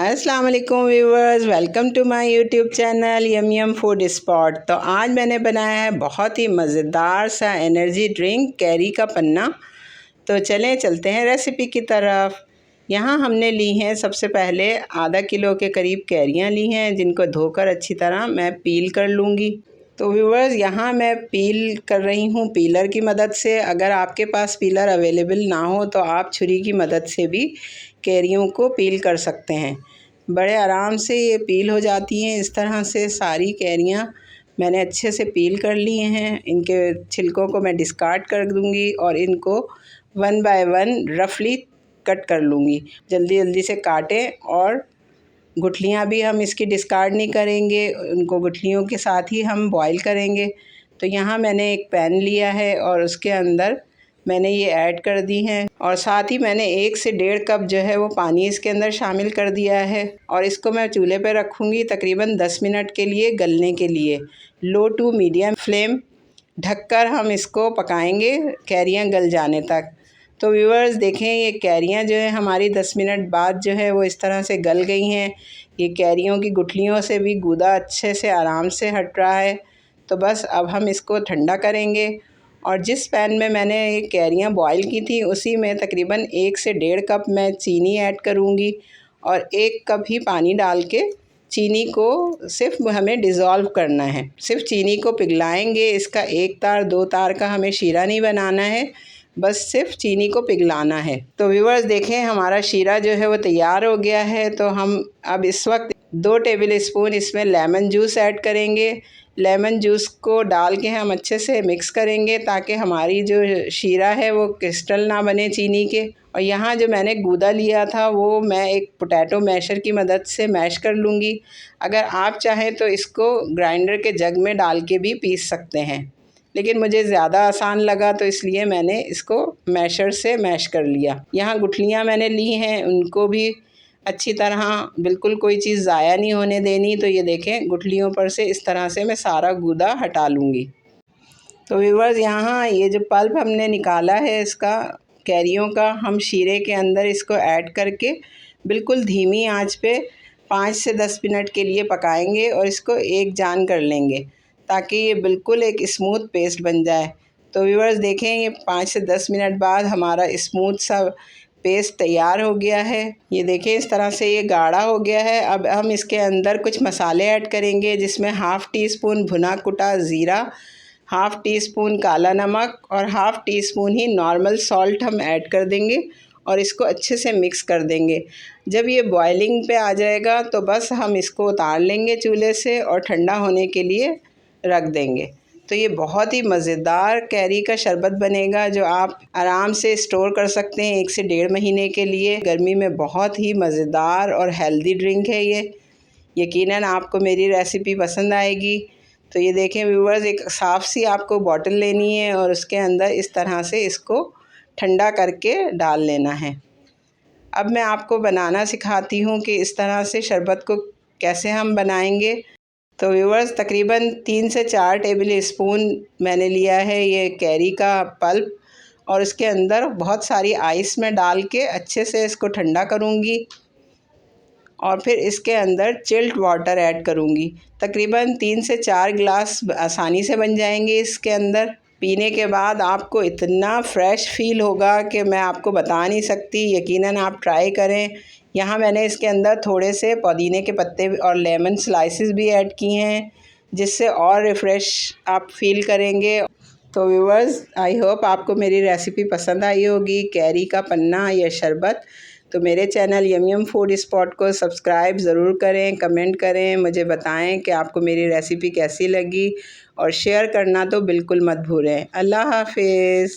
अस्सलाम वालेकुम viewers, welcome to my YouTube channel yum food spot. तो आज मैंने बनाया है बहुत ही मज़ेदार सा एनर्जी ड्रिंक कैरी का पन्ना। तो चलते हैं रेसिपी की तरफ। यहाँ हमने ली हैं सबसे पहले आधा किलो के करीब कैरियाँ ली हैं, जिनको धोकर अच्छी तरह मैं पील कर लूँगी। तो व्यूवर्स, यहाँ मैं पील कर रही हूँ पीलर की मदद से। अगर आपके पास पीलर अवेलेबल ना हो तो आप छुरी की मदद से भी कैरियों को पील कर सकते हैं। बड़े आराम से ये पील हो जाती हैं। इस तरह से सारी कैरियाँ मैंने अच्छे से पील कर लिए हैं। इनके छिलकों को मैं डिस्कार्ड कर दूँगी और इनको 1 बाय 1 रफली कट कर लूँगी। जल्दी जल्दी से काटें, और गुठलियाँ भी हम इसकी डिस्कार्ड नहीं करेंगे, उनको गुठलियों के साथ ही हम बॉईल करेंगे। तो यहाँ मैंने एक पैन लिया है और उसके अंदर मैंने ये ऐड कर दी हैं, और साथ ही मैंने 1 से 1.5 कप जो है वो पानी इसके अंदर शामिल कर दिया है। और इसको मैं चूल्हे पे रखूँगी तकरीबन 10 मिनट के लिए गलने के लिए। लो टू मीडियम फ्लेम ढककर हम इसको पकाएंगे कैरियाँ गल जाने तक। तो व्यूअर्स देखें, ये कैरियाँ जो है हमारी 10 मिनट बाद जो है वो इस तरह से गल गई हैं। ये कैरियों की गुठलियों से भी गूदा अच्छे से आराम से हट रहा है। तो बस अब हम इसको ठंडा करेंगे, और जिस पैन में मैंने ये कैरियाँ बॉईल की थी उसी में तकरीबन 1 से 1.5 कप मैं चीनी ऐड करूँगी, और 1 कप ही पानी डाल के चीनी को सिर्फ हमें डिज़ोल्व करना है। सिर्फ चीनी को पिघलाएंगे, इसका 1 तार 2 तार का हमें शीरा नहीं बनाना है, बस सिर्फ चीनी को पिघलाना है। तो व्यूअर्स देखें, हमारा शीरा जो है वो तैयार हो गया है। तो हम अब इस वक्त 2 टेबल स्पून इसमें लेमन जूस ऐड करेंगे। लेमन जूस को डाल के हम अच्छे से मिक्स करेंगे ताकि हमारी जो शीरा है वो क्रिस्टल ना बने चीनी के। और यहाँ जो मैंने गूदा लिया था वो मैं एक पोटैटो मैशर की मदद से मैश कर लूँगी। अगर आप चाहें तो इसको ग्राइंडर के जग में डाल के भी पीस सकते हैं, लेकिन मुझे ज़्यादा आसान लगा तो इसलिए मैंने इसको मैशर से मैश कर लिया। यहाँ गुठलियाँ मैंने ली हैं, उनको भी अच्छी तरह बिल्कुल कोई चीज़ ज़ाया नहीं होने देनी। तो ये देखें, गुठलियों पर से इस तरह से मैं सारा गूदा हटा लूँगी। तो व्यूअर्स, यहाँ ये जो पल्प हमने निकाला है इसका कैरियों का, हम शीरे के अंदर इसको ऐड करके बिल्कुल धीमी आंच पे 5 से 10 मिनट के लिए पकाएंगे, और इसको एक जान कर लेंगे ताकि ये बिल्कुल एक स्मूथ पेस्ट बन जाए। तो व्यूअर्स देखें, ये 5 से 10 मिनट बाद हमारा स्मूथ सा पेस्ट तैयार हो गया है। ये देखें, इस तरह से ये गाढ़ा हो गया है। अब हम इसके अंदर कुछ मसाले ऐड करेंगे, जिसमें 1/2 टीस्पून भुना कुटा ज़ीरा, 1/2 टीस्पून काला नमक और 1/2 टीस्पून ही नॉर्मल सॉल्ट हम ऐड कर देंगे, और इसको अच्छे से मिक्स कर देंगे। जब ये बॉइलिंग पे आ जाएगा तो बस हम इसको उतार लेंगे चूल्हे से और ठंडा होने के लिए रख देंगे। तो ये बहुत ही मज़ेदार कैरी का शरबत बनेगा, जो आप आराम से स्टोर कर सकते हैं 1 से 1.5 महीने के लिए। गर्मी में बहुत ही मज़ेदार और हेल्दी ड्रिंक है ये। यकीनन आपको मेरी रेसिपी पसंद आएगी। तो ये देखें व्यूअर्स, एक साफ़ सी आपको बॉटल लेनी है और उसके अंदर इस तरह से इसको ठंडा करके डाल लेना है। अब मैं आपको बनाना सिखाती हूँ कि इस तरह से शरबत को कैसे हम बनाएंगे। तो व्यूअर्स, तकरीबन 3 से 4 टेबल स्पून मैंने लिया है ये कैरी का पल्प, और इसके अंदर बहुत सारी आइस में डाल के अच्छे से इसको ठंडा करूँगी, और फिर इसके अंदर चिल्ड वाटर ऐड करूँगी। तकरीबन 3 से 4 गिलास आसानी से बन जाएंगे इसके अंदर। पीने के बाद आपको इतना फ्रेश फ़ील होगा कि मैं आपको बता नहीं सकती। यकीनन आप ट्राई करें। यहाँ मैंने इसके अंदर थोड़े से पुदीने के पत्ते और लेमन स्लाइसेस भी ऐड किए हैं, जिससे और रिफ़्रेश आप फ़ील करेंगे। तो व्यूअर्स, आई होप आपको मेरी रेसिपी पसंद आई होगी, कैरी का पन्ना या शरबत। तो मेरे चैनल यम फूड स्पॉट को सब्सक्राइब ज़रूर करें, कमेंट करें, मुझे बताएं कि आपको मेरी रेसिपी कैसी लगी, और शेयर करना तो बिल्कुल मत भूलें। अल्लाह हाफ़िज़।